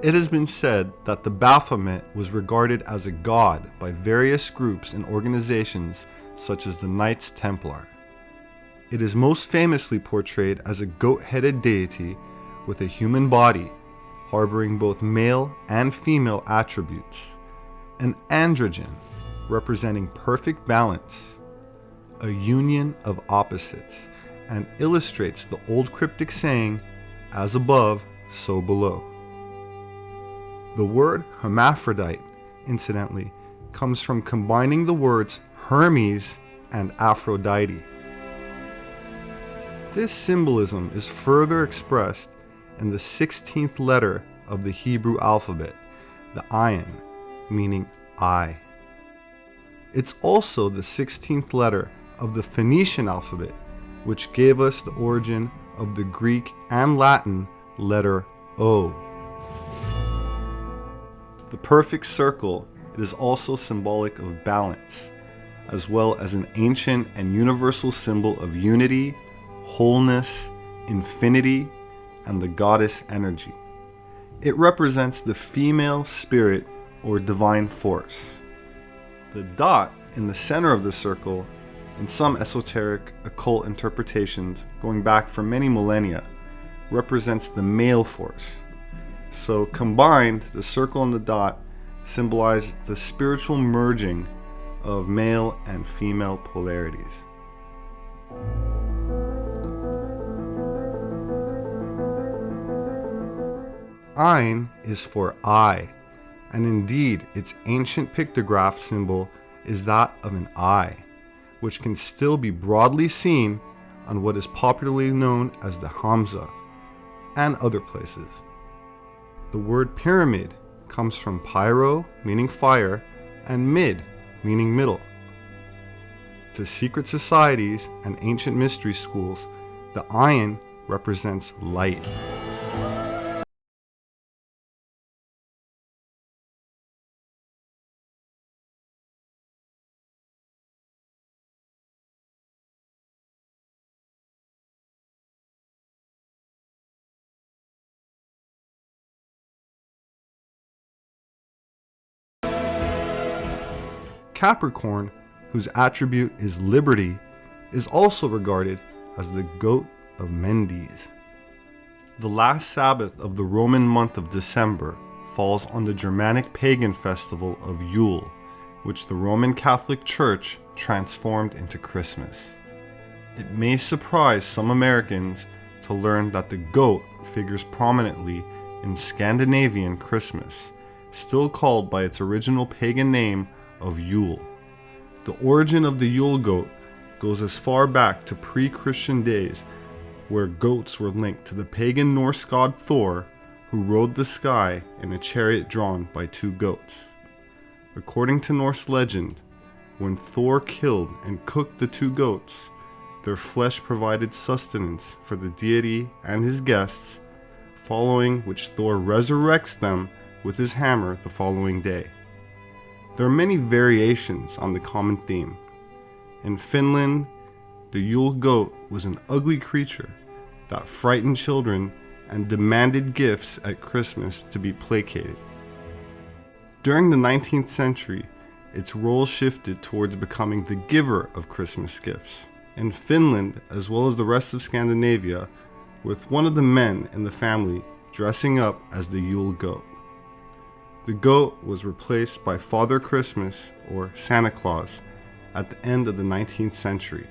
It has been said that the Baphomet was regarded as a god by various groups and organizations such as the Knights Templar. It is most famously portrayed as a goat-headed deity with a human body, harboring both male and female attributes, an androgen representing perfect balance, a union of opposites, and illustrates the old cryptic saying, "As above, so below." The word hermaphrodite, incidentally, comes from combining the words Hermes and Aphrodite. This symbolism is further expressed in the 16th letter of the Hebrew alphabet, the ayin, meaning eye. It's also the 16th letter of the Phoenician alphabet, which gave us the origin of the Greek and Latin letter O. The perfect circle, it is also symbolic of balance, as well as an ancient and universal symbol of unity, wholeness, infinity, and the goddess energy. It represents the female spirit or divine force. The dot in the center of the circle, in some esoteric occult interpretations going back for many millennia, represents the male force. So combined, the circle and the dot symbolize the spiritual merging of male and female polarities. Ayin is for eye, and indeed its ancient pictograph symbol is that of an eye, which can still be broadly seen on what is popularly known as the Hamza and other places. The word pyramid comes from pyro, meaning fire, and mid, meaning middle. To secret societies and ancient mystery schools, the ayin represents light. Capricorn, whose attribute is liberty, is also regarded as the goat of Mendes. The last Sabbath of the Roman month of December falls on the Germanic pagan festival of Yule, which the Roman Catholic Church transformed into Christmas. It may surprise some Americans to learn that the goat figures prominently in Scandinavian Christmas, still called by its original pagan name of Yule. The origin of the Yule goat goes as far back to pre-Christian days, where goats were linked to the pagan Norse god Thor, who rode the sky in a chariot drawn by two goats. According to Norse legend, when Thor killed and cooked the two goats, their flesh provided sustenance for the deity and his guests, following which Thor resurrects them with his hammer the following day. There are many variations on the common theme. In Finland, the Yule goat was an ugly creature that frightened children and demanded gifts at Christmas to be placated. During the 19th century, its role shifted towards becoming the giver of Christmas gifts. In Finland, as well as the rest of Scandinavia, with one of the men in the family dressing up as the Yule goat. The goat was replaced by Father Christmas, or Santa Claus, at the end of the 19th century.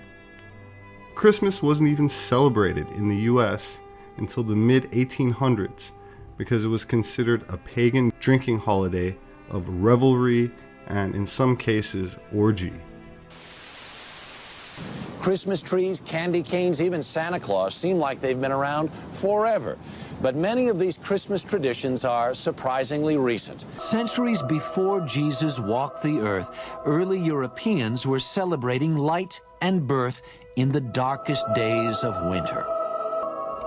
Christmas wasn't even celebrated in the US until the mid-1800s because it was considered a pagan drinking holiday of revelry and, in some cases, orgy. Christmas trees, candy canes, even Santa Claus seem like they've been around forever. But many of these Christmas traditions are surprisingly recent. Centuries before Jesus walked the earth, early Europeans were celebrating light and birth in the darkest days of winter.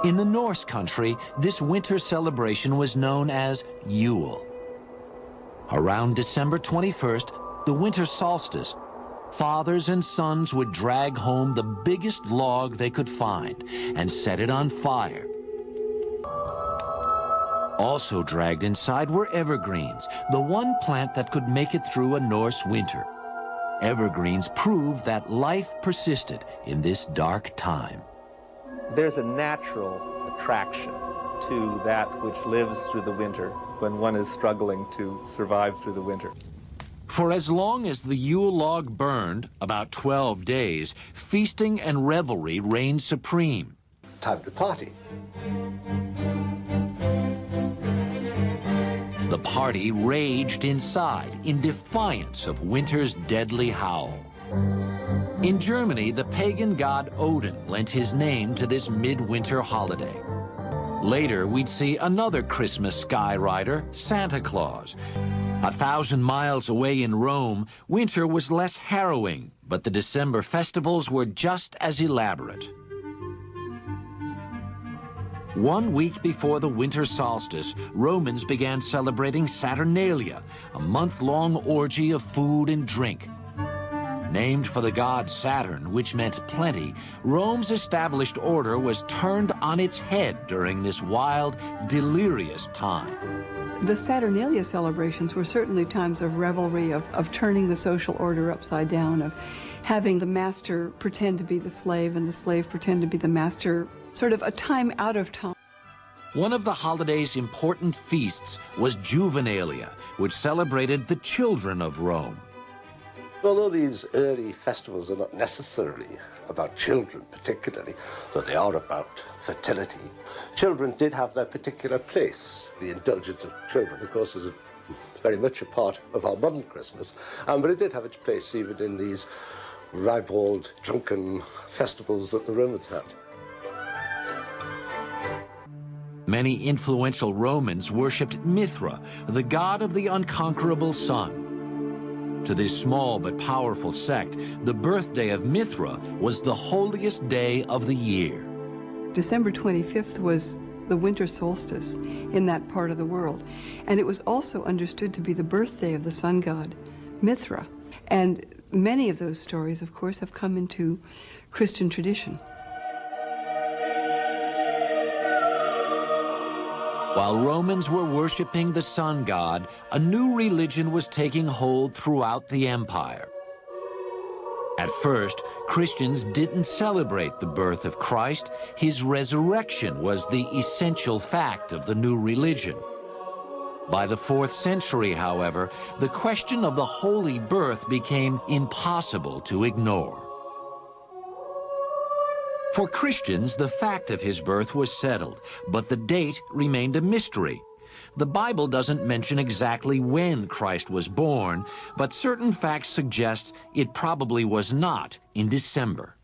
In the Norse country, this winter celebration was known as Yule. Around December 21st, the winter solstice, fathers and sons would drag home the biggest log they could find and set it on fire. Also dragged inside were evergreens, the one plant that could make it through a Norse winter. Evergreens proved that life persisted in this dark time. There's a natural attraction to that which lives through the winter when one is struggling to survive through the winter. For as long as the Yule log burned, about 12 days, feasting and revelry reigned supreme. Time to party. The party raged inside in defiance of winter's deadly howl. In Germany, the pagan god Odin lent his name to this midwinter holiday. Later, we'd see another Christmas sky rider, Santa Claus. 1,000 miles away in Rome, winter was less harrowing, but the December festivals were just as elaborate. 1 week before the winter solstice, Romans began celebrating Saturnalia, a month-long orgy of food and drink. Named for the god Saturn, which meant plenty, Rome's established order was turned on its head during this wild, delirious time. The Saturnalia celebrations were certainly times of revelry, of turning the social order upside down, of having the master pretend to be the slave and the slave pretend to be the master, sort of a time out of time. One of the holiday's important feasts was Juvenalia, which celebrated the children of Rome. Although these early festivals are not necessarily about children particularly, though they are about fertility, children did have their particular place. The indulgence of children, of course, is very much a part of our modern Christmas, but it did have its place even in these ribald, drunken festivals that the Romans had. Many influential Romans worshipped Mithras, the god of the unconquerable sun. To this small but powerful sect, the birthday of Mithras was the holiest day of the year. December 25th was the winter solstice in that part of the world, and it was also understood to be the birthday of the sun god, Mithras. And many of those stories, of course, have come into Christian tradition. While Romans were worshiping the sun god, a new religion was taking hold throughout the empire. At first, Christians didn't celebrate the birth of Christ. His resurrection was the essential fact of the new religion. By the 4th century, however, the question of the holy birth became impossible to ignore. For Christians, the fact of his birth was settled, but the date remained a mystery. The Bible doesn't mention exactly when Christ was born, but certain facts suggest it probably was not in December.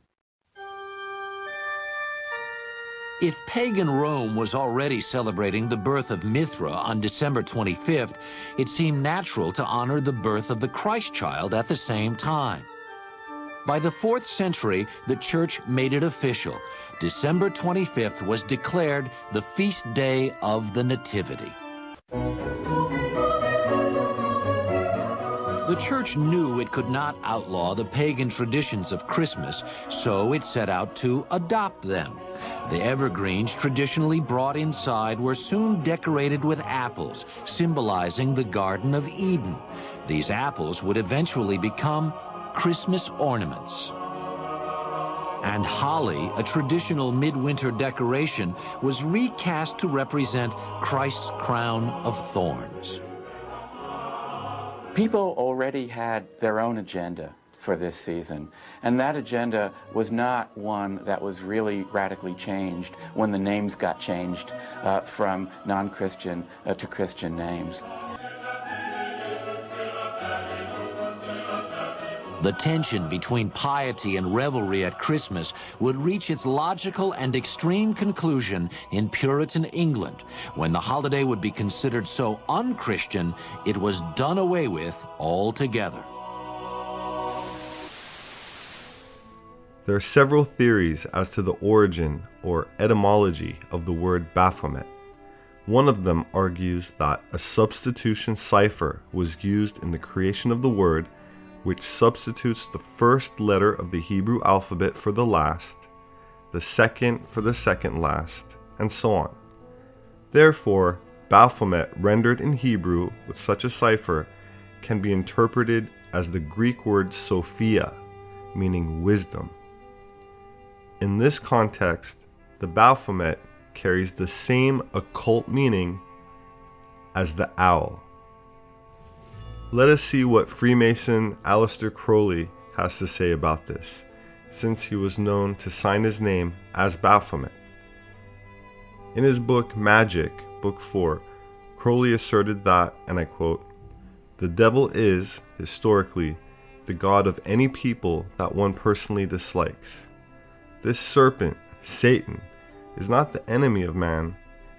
If pagan Rome was already celebrating the birth of Mithras on December 25th, it seemed natural to honor the birth of the Christ child at the same time. By the 4th century, the Church made it official. December 25th was declared the feast day of the Nativity. The Church knew it could not outlaw the pagan traditions of Christmas, so it set out to adopt them. The evergreens traditionally brought inside were soon decorated with apples, symbolizing the Garden of Eden. These apples would eventually become Christmas ornaments. And holly, a traditional midwinter decoration, was recast to represent Christ's crown of thorns. People already had their own agenda for this season, and that agenda was not one that was really radically changed when the names got changed from non-Christian to Christian names. The tension between piety and revelry at Christmas would reach its logical and extreme conclusion in Puritan England, when the holiday would be considered so un-Christian it was done away with altogether. There are several theories as to the origin or etymology of the word Baphomet. One of them argues that a substitution cipher was used in the creation of the word, which substitutes the first letter of the Hebrew alphabet for the last, the second for the second last, and so on. Therefore, Baphomet rendered in Hebrew with such a cipher can be interpreted as the Greek word Sophia, meaning wisdom. In this context, the Baphomet carries the same occult meaning as the owl. Let us see what Freemason Aleister Crowley has to say about this, since he was known to sign his name as Baphomet. In his book Magic, Book 4, Crowley asserted that, and I quote, "The devil is, historically, the god of any people that one personally dislikes. This serpent, Satan, is not the enemy of man,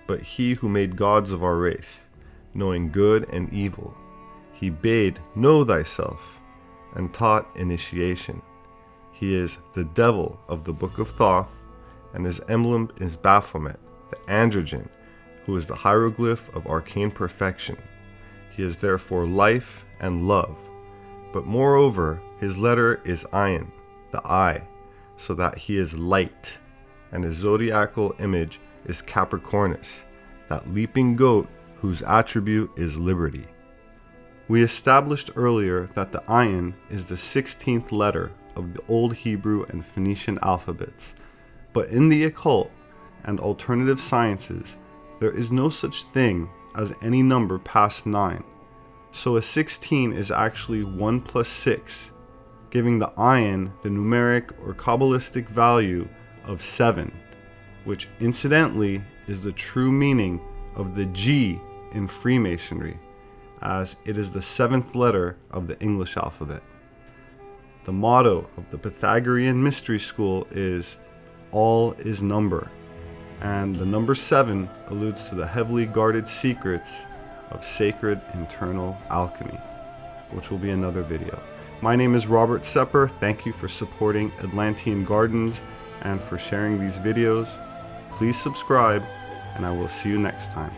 but he who made gods of our race, knowing good and evil. He bade know thyself, and taught initiation. He is the devil of the Book of Thoth, and his emblem is Baphomet, the androgen, who is the hieroglyph of arcane perfection. He is therefore life and love. But moreover, his letter is Ayin, the eye, so that he is light, and his zodiacal image is Capricornus, that leaping goat whose attribute is liberty." We established earlier that the Ayin is the 16th letter of the Old Hebrew and Phoenician alphabets, but in the occult and alternative sciences, there is no such thing as any number past 9. So a 16 is actually 1 plus 6, giving the Ayin the numeric or Kabbalistic value of 7, which incidentally is the true meaning of the G in Freemasonry, as it is the 7th letter of the English alphabet. The motto of the Pythagorean mystery school is "all is number," and the number 7 alludes to the heavily guarded secrets of sacred internal alchemy, which will be another video. My name is Robert Sepehr. Thank you for supporting Atlantean Gardens and for sharing these videos. Please subscribe, and I will see you next time.